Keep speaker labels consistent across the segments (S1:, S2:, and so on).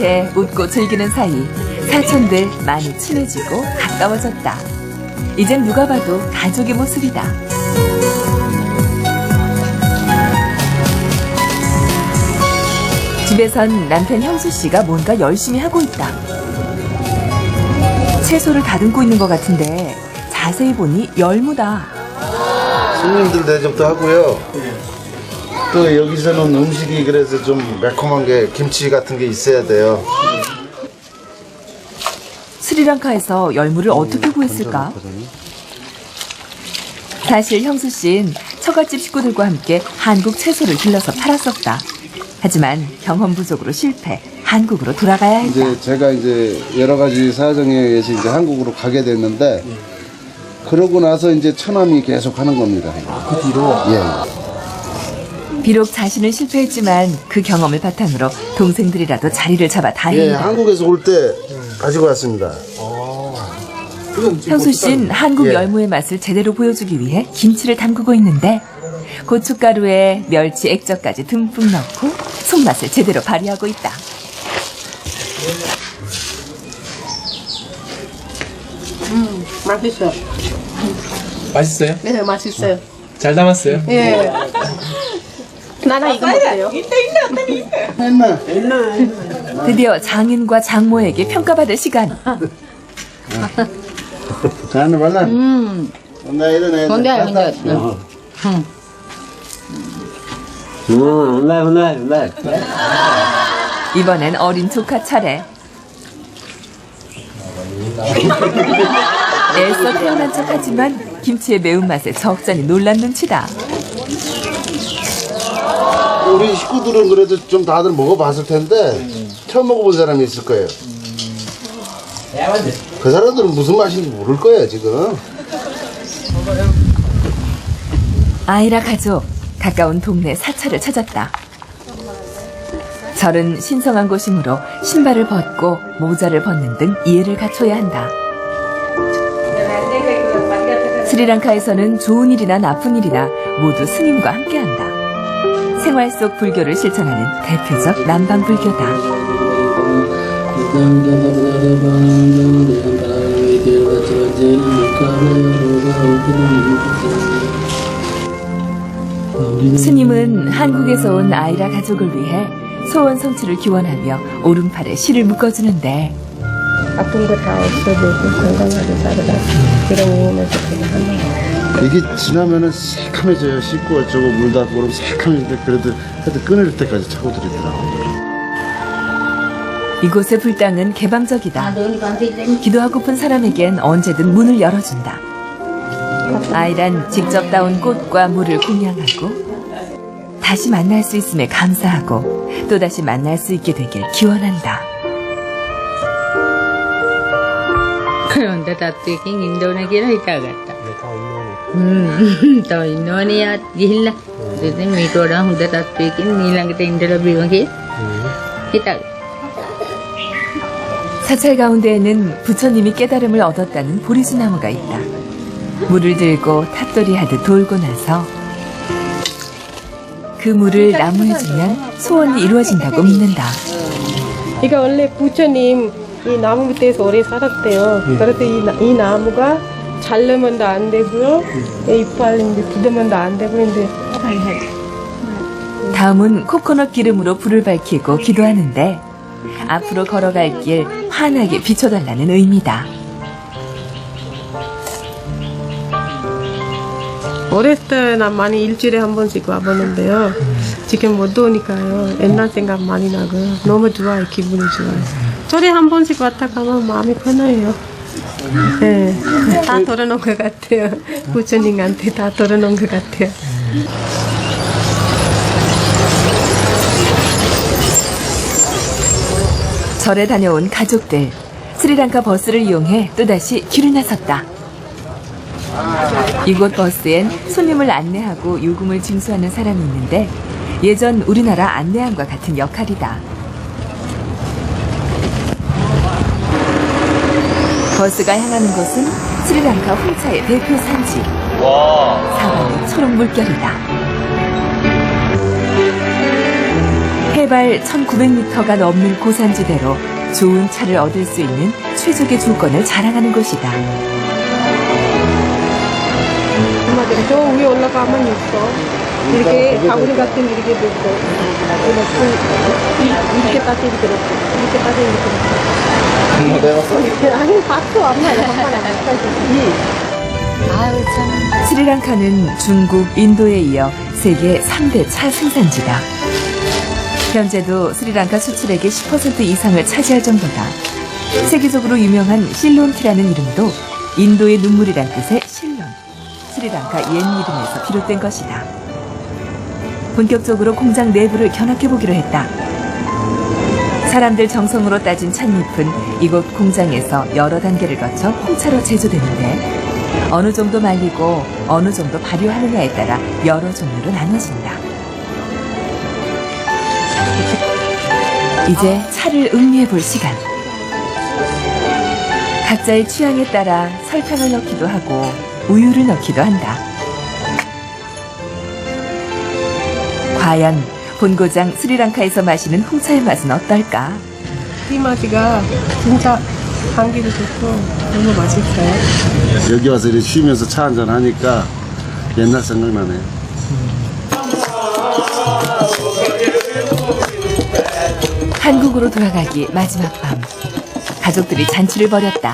S1: 그렇게 웃고 즐기는 사이 사촌들 많이 친해지고 가까워졌다. 이젠 누가 봐도 가족의 모습이다. 집에선 남편 형수 씨가 뭔가 열심히 하고 있다. 채소를 다듬고 있는 것 같은데 자세히 보니 열무다.
S2: 손님들 대접도 하고요. 또 여기서는 음식이 그래서 좀 매콤한 게 김치 같은 게 있어야 돼요.
S1: 스리랑카에서 열무를 어떻게 구했을까? 사실 형수 씨는 처갓집 식구들과 함께 한국 채소를 길러서 팔았었다. 하지만 경험 부족으로 실패, 한국으로 돌아가야 했다.
S2: 이제 제가 이제 여러 가지 사정에 의해서 이제 한국으로 가게 됐는데 그러고 나서 이제 처남이 계속 하는 겁니다.
S3: 그 뒤로?
S2: 예.
S1: 비록 자신은 실패했지만 그 경험을 바탕으로 동생들이라도 자리를 잡아
S2: 예,
S1: 다행이다.
S2: 한국에서 올 때 가지고 왔습니다.
S1: 형수 씨는 한국
S2: 예.
S1: 열무의 맛을 제대로 보여주기 위해 김치를 담그고 있는데 고춧가루에 멸치 액젓까지 듬뿍 넣고 손맛을 제대로 발휘하고 있다.
S4: 맛있어.
S3: 맛있어요?
S4: 네, 맛있어요.
S3: 잘 담았어요?
S4: 예. 나나 이거 못해요.
S1: 드디어 장인과 장모에게 평가받을 시간.
S2: 자는 말라. 나 이러네.
S4: 근데
S1: 이번엔 어린 조카 차례. 애써 태어난 척하지만 김치의 매운맛에 적잖이 놀란 눈치다.
S2: 우리 식구들은 그래도 좀 다들 먹어봤을 텐데 처음 먹어본 사람이 있을 거예요. 그 사람들은 무슨 맛인지 모를 거예요 지금.
S1: 아이라 가족, 가까운 동네 사찰을 찾았다. 절은 신성한 곳이므로 신발을 벗고 모자를 벗는 등 이해를 갖춰야 한다. 스리랑카에서는 좋은 일이나 나쁜 일이나 모두 스님과 함께한다. 생활 속 불교를 실천하는 대표적 남방 불교다. 스님은 한국에서 온 아이라 가족을 위해 소원 성취를 기원하며 오른팔에 실을 묶어주는데
S4: 아픈 거 다 없어지고 건강하게 살아라. 이런 의미에서 그냥 하는 거예요.
S2: 이게 지나면은 새카매져요. 씻고 어쩌고 물 닦고 그러면 새카매진데 그래도 하여튼 끊을 때까지 차고 들이더라고요.
S1: 이곳의 불당은 개방적이다. 기도하고픈 사람에겐 언제든 문을 열어준다. 아이란 직접 따온 꽃과 물을 공양하고 다시 만날 수 있음에 감사하고 또다시 만날 수 있게 되길 기원한다.
S5: 그런데 다투긴 인도네기라 හිතාගත්තා. තව ඉන්නවනේ ගිහිල්ලා. ඉතින් මීට වඩා හොඳ තත්ත්වයකින් ඊළඟට ඉන්න ලැබීම කියලා හිතාගත්තා.
S1: 사찰 가운데에는 부처님이 깨달음을 얻었다는 보리수나무가 있다. 물을 들고 탑돌이 하듯 돌고 나서 그 물을 나무에 주면 소원이 이루어진다고 믿는다.
S4: 이거 원래 부처님 이 나무 밑에서 오래 살았대요. 그래서 이 나무가 자르면도 안 되고요. 이빨 이제 뜯으면도 안 되고 이제
S1: 다음은 코코넛 기름으로 불을 밝히고 기도하는데 앞으로 걸어갈 길 환하게 비춰달라는 의미다.
S4: 어렸을 때 난 많이 일주일에 한 번씩 와보는데요. 지금 못 오니까요. 옛날 생각 많이 나고요. 너무 좋아요. 기분이 좋아요. 절에 한 번씩 왔다 가면 마음이 편해요. 네, 다 덜어놓은 것 같아요. 부처님한테 다 덜어놓은 것 같아요.
S1: 절에 다녀온 가족들, 스리랑카 버스를 이용해 또다시 길을 나섰다. 이곳 버스엔 손님을 안내하고 요금을 징수하는 사람이 있는데 예전 우리나라 안내함과 같은 역할이다. 버스가 향하는 곳은 스리랑카 홍차의 대표 산지. 사방이 초록 물결이다. 해발 1900m가 넘는 고산지대로 좋은 차를 얻을 수 있는 최적의 조건을 자랑하는 곳이다.
S4: 엄마들이 저 위에 올라가면 있어. 이렇게 가구리 같은 게 이렇게 있고, 이렇게까지 이렇게 이렇고, 이렇게까지 이렇게 이렇고. 아니 봤어 엄마 이거 엄마랑
S1: 스리랑카는 중국, 인도에 이어 세계 3대 차 생산지다. 현재도 스리랑카 수출액의 10% 이상을 차지할 정도다. 세계적으로 유명한 실론티라는 이름도 인도의 눈물이란 뜻의 실론, 스리랑카 옛 이름에서 비롯된 것이다. 본격적으로 공장 내부를 견학해보기로 했다. 사람들 정성으로 따진 찻잎은 이곳 공장에서 여러 단계를 거쳐 홍차로 제조되는데 어느 정도 말리고 어느 정도 발효하느냐에 따라 여러 종류로 나눠진다. 이제 차를 음미해 볼 시간. 각자의 취향에 따라 설탕을 넣기도 하고 우유를 넣기도 한다. 과연 본고장 스리랑카에서 마시는 홍차의 맛은 어떨까?
S4: 이 맛이가 진짜 감기도 좋고 너무 맛있어요.
S2: 여기 와서 이렇게 쉬면서 차 한잔 하니까 옛날 생각나네.
S1: 한국으로 돌아가기 마지막 밤. 가족들이 잔치를 벌였다.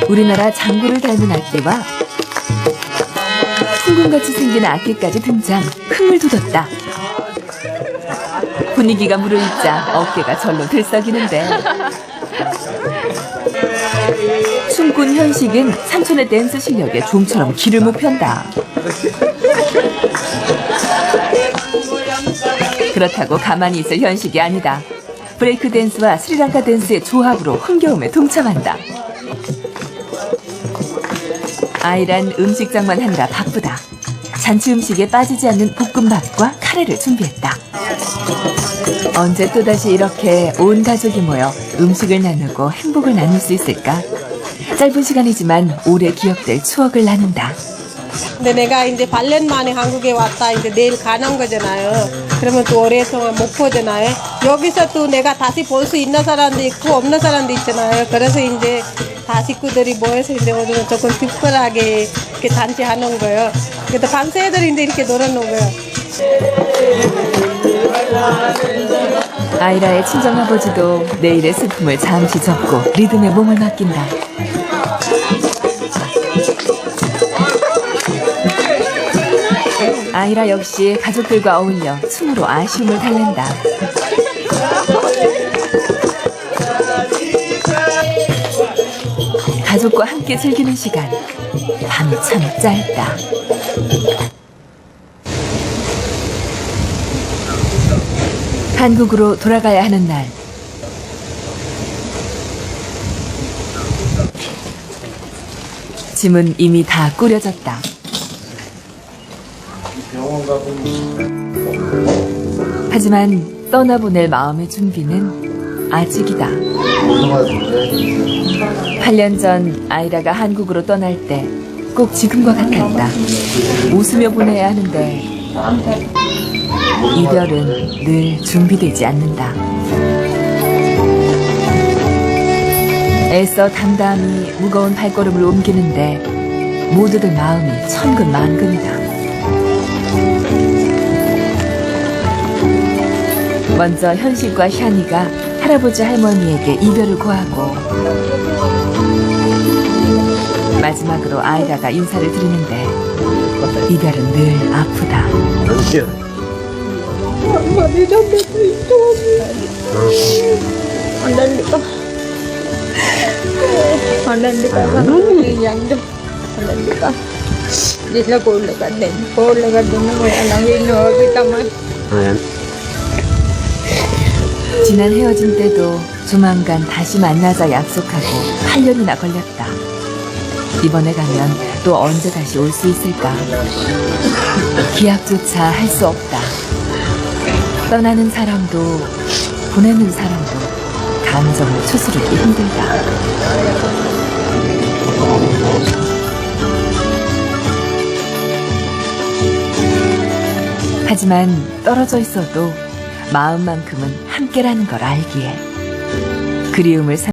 S1: 우리나라 장구를 닮은 악기와 풍금같이 생긴 악기까지 등장. 흥을 돋웠다. 분위기가 무르익자 어깨가 절로 들썩이는데 춤꾼 현식은 삼촌의 댄스 실력에 좀처럼 기를 못 편다. 그렇다고 가만히 있을 현식이 아니다. 브레이크 댄스와 스리랑카 댄스의 조합으로 흥겨움에 동참한다. 아이란 음식장만 하느라 바쁘다. 잔치 음식에 빠지지 않는 볶음밥과 카레를 준비했다. 언제 또다시 이렇게 온 가족이 모여 음식을 나누고 행복을 나눌 수 있을까? 짧은 시간이지만 오래 기억될 추억을 나눈다.
S4: 근데 내가 이제 8년 만에 한국에 왔다 이제 내일 가는 거잖아요. 그러면 또 오랫동안 못 보잖아요. 여기서 또 내가 다시 볼 수 있는 사람도 있고 없는 사람도 있잖아요. 그래서 이제 다 식구들이 모여서 이제 오늘은 조금 특별하게 이렇게 잔치하는 거예요. 그래서 밤새들 이제 이렇게 놀아놓은 거예요.
S1: 아이라의 친정아버지도 내일의 슬픔을 잠시 접고 리듬에 몸을 맡긴다. 아이라 역시 가족들과 어울려 춤으로 아쉬움을 달랜다. 가족과 함께 즐기는 시간. 밤이 참 짧다. 한국으로 돌아가야 하는 날. 짐은 이미 다 꾸려졌다. 하지만 떠나보낼 마음의 준비는 아직이다. 8년 전 아이라가 한국으로 떠날 때 꼭 지금과 같았다. 웃으며 보내야 하는데 이별은 늘 준비되지 않는다. 애써 담담히 무거운 발걸음을 옮기는데 모두들 마음이 천근만근이다. 먼저 현식과 샤니가 할아버지 할머니에게 이별을 고하고 마지막으로 아이라가 인사를 드리는데 이별은 늘 아프다. 지난 헤어진 때도 조만간 다시 만나자 약속하고 8년이나 걸렸다. 이번에 가면 또 언제 다시 올 수 있을까? 기약조차 할 수 없다. 떠나는 사람도 보내는 사람도 감정을 추스르기 힘들다. 하지만 떨어져 있어도 마음만큼은 함께라는 걸 알기에 그리움을